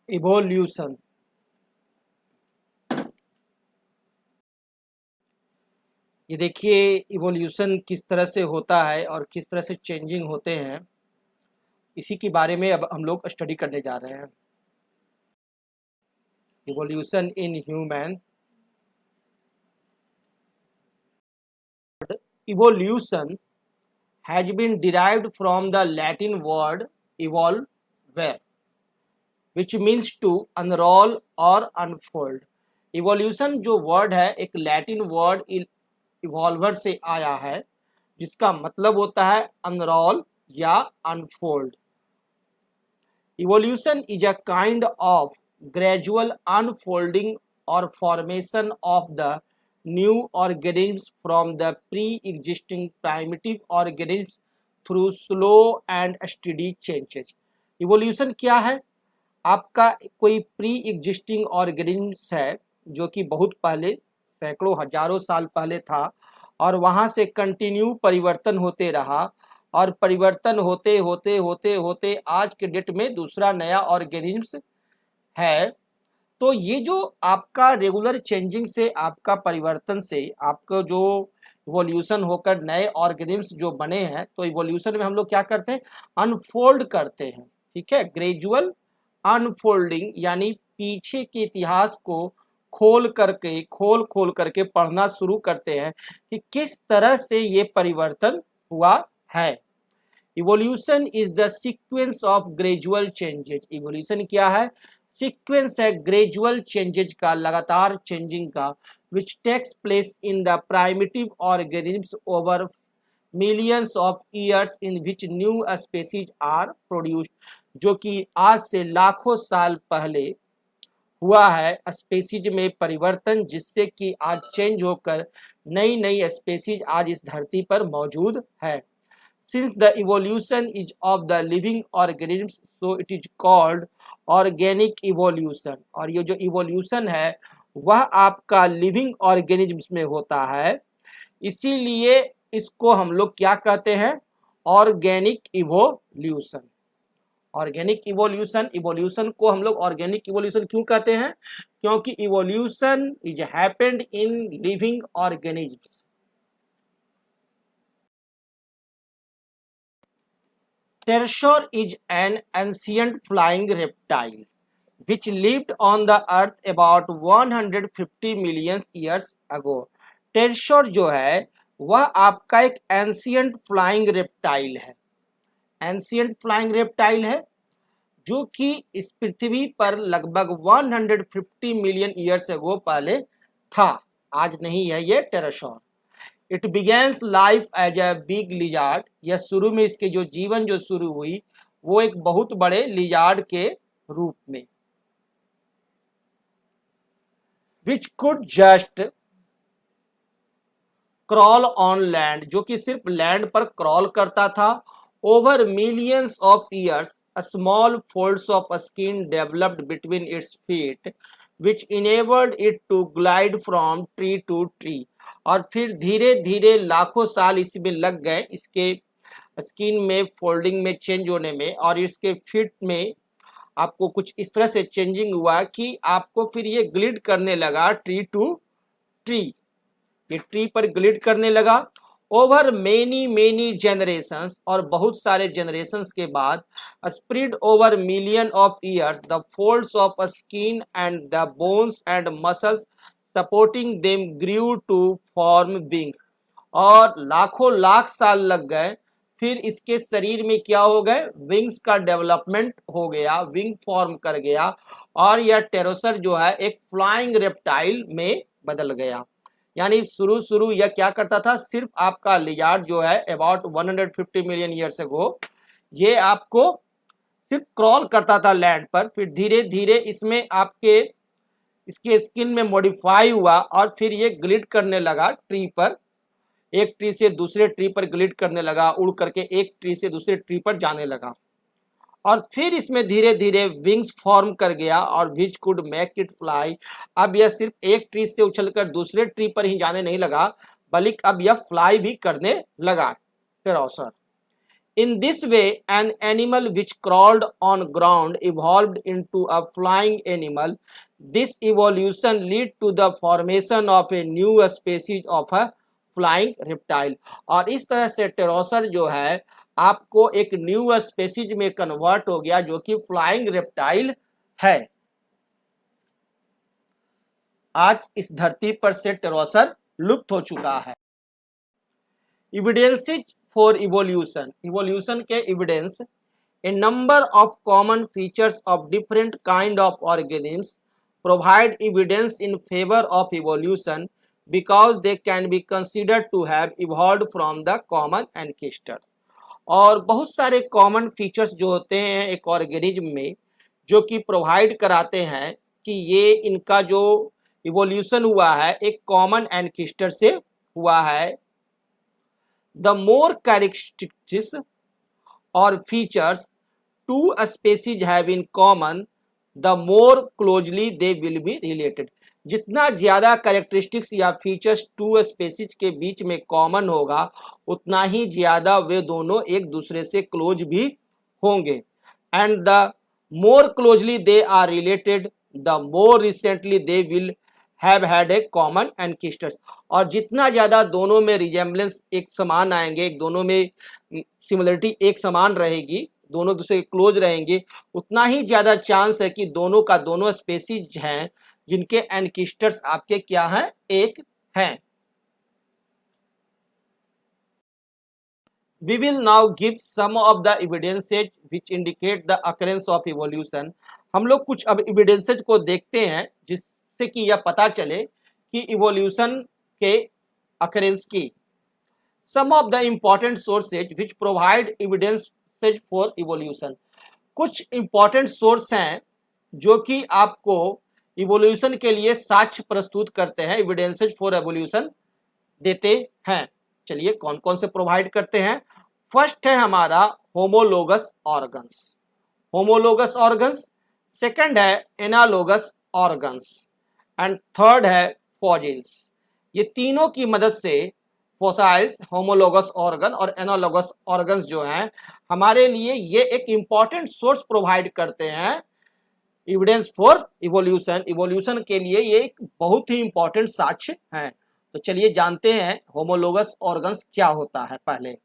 Evolution. ये देखिए evolution किस तरह से होता है और किस तरह से चेंजिंग होते हैं, इसी के बारे में अब हम लोग स्टडी करने जा रहे हैं। Evolution in human. Evolution has been derived from the Latin word evolvere, which means to unroll or unfold. Evolution जो वर्ड है एक लैटिन वर्ड इवॉल्वर से आया है, जिसका मतलब होता है अनरोल या unfold. Evolution is a kind of gradual unfolding or formation of the new organisms from the pre-existing primitive organisms through slow and steady changes. Evolution क्या है? आपका कोई प्री एग्जिस्टिंग ऑर्गेनिम्स है जो कि बहुत पहले सैकड़ों हजारों साल पहले था और वहाँ से कंटिन्यू परिवर्तन होते रहा और परिवर्तन होते होते होते होते आज के डेट में दूसरा नया ऑर्गेनिम्स है। तो ये जो आपका रेगुलर चेंजिंग से आपका परिवर्तन से आपका जो इवोल्यूशन होकर नए ऑर्गेनिम्स जो बने हैं, तो इवोल्यूशन में हम लोग क्या करते हैं, अनफोल्ड करते हैं। ठीक है, ग्रेजुअल अनफोल्डिंग यानी पीछे के इतिहास को खोल खोल करके पढ़ना शुरू करते हैं कि किस तरह से ये परिवर्तन हुआ है। Evolution is the sequence of gradual changes. Evolution क्या है? सीक्वेंस है ग्रेजुअल चेंजेज का, लगातार चेंजिंग का, which takes place in the primitive organisms over millions of years in which new species are produced, जो कि आज से लाखों साल पहले हुआ है स्पेसीज में परिवर्तन, जिससे कि आज चेंज होकर नई नई स्पेसीज आज इस धरती पर मौजूद है। Since the evolution is of the living organisms, so it is called organic evolution। और ये जो इवोल्यूशन है वह आपका लिविंग ऑर्गेनिज्म्स में होता है, इसीलिए इसको हम लोग क्या कहते हैं, organic evolution. Organic evolution, evolution को हम लोग ऑर्गेनिक इवोल्यूशन क्यों कहते हैं? क्योंकि evolution is happened in living organisms. Pterosaur is an ancient flying reptile which lived on the earth about 150 million years ago। Pterosaur जो है वह आपका एक एंशियंट फ्लाइंग रेप्टाइल है। एंशियंट फ्लाइंग रेप्टाइल है जो कि इस पृथ्वी पर लगभग 150 मिलियन ईयर्स अगो पहले था, आज नहीं है ये pterosaur. It begins life as a big lizard. यह शुरू में इसके जो जीवन जो शुरू हुई वो एक बहुत बड़े लिजार्ड के रूप में, which could just crawl on land, जो कि सिर्फ लैंड पर क्रॉल करता था। Over millions of years a small folds of skin developed between its feet which enabled it to glide from tree to tree. और फिर धीरे धीरे लाखों साल इसमें लग गए इसके स्किन में फोल्डिंग में चेंज होने में, और इसके फिट में आपको कुछ इस तरह से चेंजिंग हुआ कि आपको फिर ये ग्लिड करने लगा ट्री टू ट्री, ये ट्री पर ग्लिड करने लगा। ओवर मेनी मेनी जनरेशंस, और बहुत सारे जनरेशंस के बाद, spread over million of years the folds of skin and the bones and muscles supporting them grew to form wings. और लाखों लाख साल लग गए, फिर इसके शरीर में क्या हो गए, विंग्स का डेवलपमेंट हो गया, विंग फॉर्म कर गया, और यह टेरोसर जो है एक फ्लाइंग रेप्टाइल में बदल गया। यानी शुरू यह क्या करता था, सिर्फ आपका लिजार्ड जो है अबाउट 150 मिलियन ईयर्स अगो ये आपको सिर्फ क्रॉल करता था लैंड पर, फिर धीरे धीरे इसमें आपके इसके स्किन में मॉडिफाई हुआ और फिर ये ग्लिड करने लगा ट्री पर, एक ट्री से दूसरे ट्री पर ग्लिड करने लगा, उड़ करके एक ट्री से दूसरे ट्री पर जाने लगा, और फिर इसमें धीरे धीरे विंग्स फॉर्म कर गया और which could make it fly. अब यह सिर्फ एक ट्री से उछलकर दूसरे ट्री पर ही जाने नहीं लगा, बल्कि अब यह फ्लाई भी करने लगा टेरोसर। In this way, an animal which crawled on ground evolved into a flying animal. This evolution led to the formation of a new species of a flying reptile. और इस तरह से टेरोसर जो है आपको एक न्यू स्पेसीज में कन्वर्ट हो गया जो कि फ्लाइंग रेप्टाइल है। आज इस धरती पर से टेरोसर लुप्त हो चुका है। एविडेंसेस फॉर इवोल्यूशन, इवोल्यूशन के evidence, a number of common features of different kind of organisms provide evidence in favour of evolution because they can be considered to have evolved from the common ancestors. और बहुत सारे common features जो होते हैं एक organism में जो कि प्रोवाइड कराते हैं कि ये इनका जो इवोल्यूशन हुआ है एक कॉमन एनकेस्टर से हुआ है। The more characteristics or features two species have in common, the more closely they will be related. जितना ज्यादा कैरेक्टरिस्टिक्स या फीचर्स टू स्पेसीज के बीच में कॉमन होगा उतना ही ज्यादा वे दोनों एक दूसरे से क्लोज भी होंगे। And the more closely they are related the more recently they will have had a common ancestors. और जितना ज्यादा दोनों में रिजेम्बलेंस एक समान आएंगे, एक दोनों में सिमिलरिटी एक समान रहेगी, दोनों दूसरे क्लोज रहेंगे, उतना ही ज्यादा चांस है कि दोनों का दोनों स्पेसीज हैं जिनके एनकेस्टर्स आपके क्या हैं, एक हैं। We will now give some of the evidences which indicate the occurrence of evolution. हम लोग कुछ अब evidences को देखते हैं जिससे कि यह पता चले कि evolution के occurrence की। Some of the important sources which provide evidences for evolution. कुछ important source हैं जो कि आपको evolution के लिए साक्ष्य प्रस्तुत करते हैं, evidences for evolution देते हैं। चलिए कौन कौन से प्रोवाइड करते हैं। फर्स्ट है हमारा homologous organs, homologous organs. Second है एनालोगस ऑर्गन्स एंड थर्ड है फॉसिल्स। ये तीनों की मदद से फॉसिल्स, होमोलोगस ऑर्गन और एनालोगस ऑर्गन्स जो हैं हमारे लिए ये एक इंपॉर्टेंट सोर्स प्रोवाइड करते हैं एविडेंस फॉर इवोल्यूशन। इवोल्यूशन के लिए ये एक बहुत ही इंपॉर्टेंट साक्ष्य है। तो चलिए जानते हैं होमोलोगस ऑर्गन्स क्या होता है। पहले